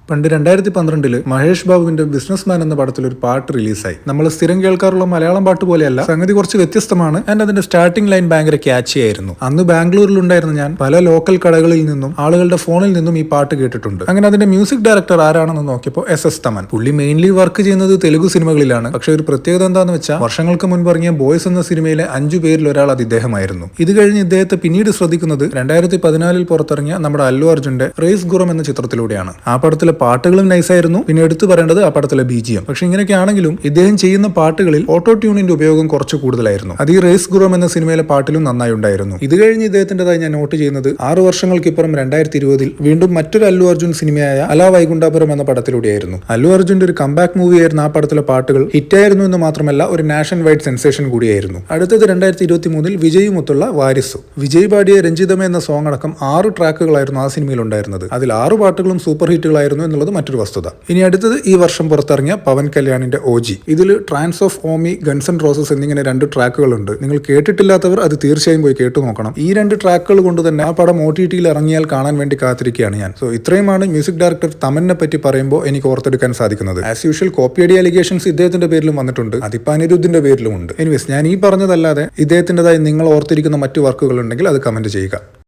പണ്ട് 2012 മഹേഷ് ബാബുവിന്റെ business man എന്ന പടത്തിൽ ഒരു പാട്ട് റിലീസായി. നമ്മൾ സ്ഥിരം കേൾക്കാറുള്ള മലയാളം പാട്ട് പോലെയല്ല, സംഗതി കുറച്ച് വ്യത്യസ്തമാണ്. ആൻഡ് അതിന്റെ സ്റ്റാർട്ടിംഗ് ലൈൻ ഭയങ്കര ക്യാച്ചി ആയിരുന്നു. അന്ന് ബാംഗ്ലൂരിലുണ്ടായിരുന്ന ഞാൻ പല ലോക്കൽ കടകളിൽ നിന്നും ആളുകളുടെ ഫോണിൽ നിന്നും ഈ പാട്ട് കേട്ടിട്ടുണ്ട്. അങ്ങനെ അതിന്റെ മ്യൂസിക് ഡയറക്ടർ ആരാണെന്ന് നോക്കിയപ്പോൾ SS തമൻ. പുള്ളി മെയിൻലി വർക്ക് ചെയ്യുന്നത് തെലുഗു സിനിമകളിലാണ്. പക്ഷെ ഒരു പ്രത്യേകത എന്താണെന്ന് വെച്ചാൽ വർഷങ്ങൾക്ക് മുൻപ് ഇറങ്ങിയ ബോയ്സ് എന്ന സിനിമയിലെ 5 പേരിൽ ഒരാൾ അത് ഇദ്ദേഹമായിരുന്നു. ഇത് കഴിഞ്ഞ് ഇദ്ദേഹത്തെ പിന്നീട് ശ്രദ്ധിക്കുന്നത് 2014 പുറത്തിറങ്ങിയ നമ്മുടെ അല്ലു അർജുന്റെ റേസ് ഗുറം എന്ന ചിത്രത്തിലൂടെയാണ്. ആ പടത്തിലെ പാട്ടുകളും നൈസായിരുന്നു. പിന്നെ എടുത്തു പറയേണ്ടത് ആ പടത്തിലെ BGM. പക്ഷെ ഇങ്ങനെയൊക്കെ ആണെങ്കിലും ഇദ്ദേഹം ചെയ്യുന്ന പാട്ടുകളിൽ ഓട്ടോ ട്യൂണിന്റെ ഉപയോഗം കുറച്ച് കൂടുതലായിരുന്നു. അത് ഈ റേസ് ഗുറം എന്ന സിനിമയിലെ പാട്ടിലും നന്നായി ഉണ്ടായിരുന്നു. ഇത് കഴിഞ്ഞ് ഇദ്ദേഹത്തിന്റേതായി ഞാൻ നോട്ട് ചെയ്യുന്നത് 6 വർഷങ്ങൾക്കിപ്പുറം 2020 വീണ്ടും മറ്റൊരു അല്ലു അർജുൻ സിനിമയായ അല വൈകുണ്ഠാപുരം എന്ന പടത്തിലൂടെയായിരുന്നു. അല്ലു അർജുന്റെ ഒരു കംബാക്ക് മൂവിയായിരുന്നു ആ പടത്തിലെ പാട്ടുകൾ. ഹിറ്റായിരുന്നു എന്ന് മാത്രമല്ല ഒരു നാഷൻ വൈഡ് സെൻസേഷൻ കൂടിയായിരുന്നു. അടുത്തത് 2023 വിജയുമൊത്തുള്ള വാരിസു. വിജയ് പാടിയ രഞ്ജിതമേ എന്ന സോങ് അടക്കം 6 ട്രാക്കുകളായിരുന്നു ആ സിനിമയിൽ ഉണ്ടായിരുന്നത്. അതിൽ 6 പാട്ടുകളും സൂപ്പർ ഹിറ്റുകളായിരുന്നു എന്നുള്ളത് മറ്റൊരു വസ്തുത. ഇനി അടുത്തത് ഈ വർഷം പുറത്തിറങ്ങിയ പവൻ കല്യാണിന്റെ OG. ഇതിൽ trance of Omi, guns and roses എന്നിങ്ങനെ 2 ട്രാക്കുകളുണ്ട്. നിങ്ങൾ കേട്ടിട്ടില്ലാത്തവർ അത് തീർച്ചയായും പോയി കേട്ടു നോക്കണം. ഈ 2 ട്രാക്കുകൾ കൊണ്ട് തന്നെ ആ പടം OTTയിൽ ഇറങ്ങിയാൽ കാണാൻ വേണ്ടി കാത്തിരിക്കുകയാണ് ഞാൻ. സോ ഇത്രയുമാണ് മ്യൂസിക് ഡയറക്ടർ തമനെ പറ്റി പറയുമ്പോൾ എനിക്ക് ഓർത്തെടുക്കാൻ സാധിക്കുന്നത്. ആസ് യൂഷ്വൽ കോപ്പിയടി അലിഗേഷൻസ് ഇദ്ദേഹത്തിന്റെ പേരിലും വന്നിട്ടുണ്ട്, അതിപ്പോ അനിരുദ്ധിന്റെ പേരിലും ഉണ്ട്. എനിവേസ്, ഞാൻ ഈ പറഞ്ഞതല്ലാതെ ഇദ്ദേഹത്തിൻ്റെതായി നിങ്ങൾ ഓർത്തിരിക്കുന്ന മറ്റു വർക്കുകൾ ഉണ്ടെങ്കിൽ അത് കമന്റ് ചെയ്യുക.